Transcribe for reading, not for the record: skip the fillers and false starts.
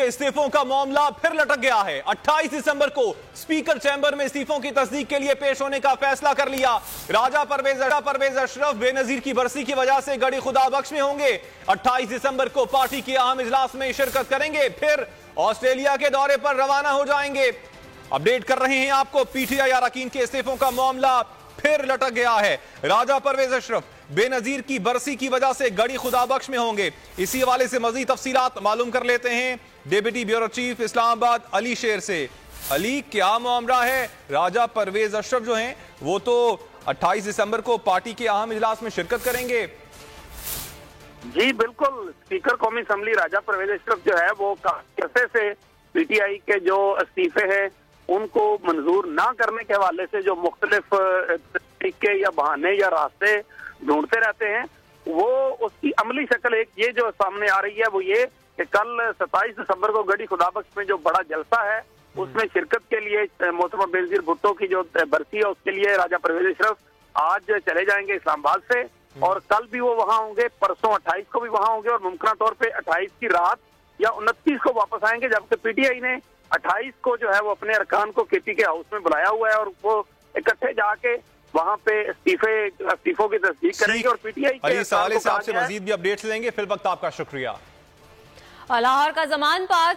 इस्तीफों का मामला फिर लटक गया है। 28 दिसंबर को स्पीकर चैंबर में इस्तीफों की तस्दीक के लिए पेश होने का फैसला कर लिया। राजा परवेज अशरफ बेनजीर की बरसी की वजह से गड़ी खुदा बख्श में होंगे। 28 दिसंबर को पार्टी के अहम इजलास में शिरकत करेंगे, फिर ऑस्ट्रेलिया के दौरे पर रवाना हो जाएंगे। अपडेट कर रहे हैं आपको, पीटीआई अरकान के इस्तीफों का मामला फिर लटक गया है। राजा परवेज अशरफ बेनजीर की बरसी की वजह से गड़ी खुदाबख्श में होंगे। इसी हवाले से मजीद तफसीलात मालूम कर लेते हैं deputy bureau chief Islamabad Ali शेर से। अली, क्या मामला है? राजा परवेज अशरफ जो हैं वो तो 28 दिसंबर को पार्टी के अहम इजलास में शिरकत करेंगे। जी बिल्कुल, स्पीकर कौमी असम्बली राजा परवेज अशरफ जो है वो काफी अरसे से पीटीआई के जो इस्तीफे हैं उनको मंजूर ना करने के हवाले से जो मुख्तलिफ तरीके या बहाने या रास्ते ढूंढते रहते हैं, वो उसकी अमली शक्ल एक ये जो सामने आ रही है वो ये कि कल 27 दिसंबर को गड़ी खुदाबख्श में जो बड़ा जलसा है उसमें शिरकत के लिए मोहतरमा बेनजीर भुट्टो की जो बरसी है उसके लिए राजा परवेज अशरफ आज चले जाएंगे इस्लामाबाद से, और कल भी वो वहां होंगे, परसों 28 को भी वहां होंगे और मुमकिन तौर पे 28 की रात या 29 को वापस आएंगे। जबकि पीटीआई ने 28 को जो है वो अपने अरकान को केपी के हाउस में बुलाया हुआ है और वो इकट्ठे जाके वहां पे इस्तीफों की तस्दीक करेंगे। और पीटीआई के साहब से मजीद भी अपडेट्स लेंगे। फिल वक्त आपका शुक्रिया। लाहौर का जमान पार्क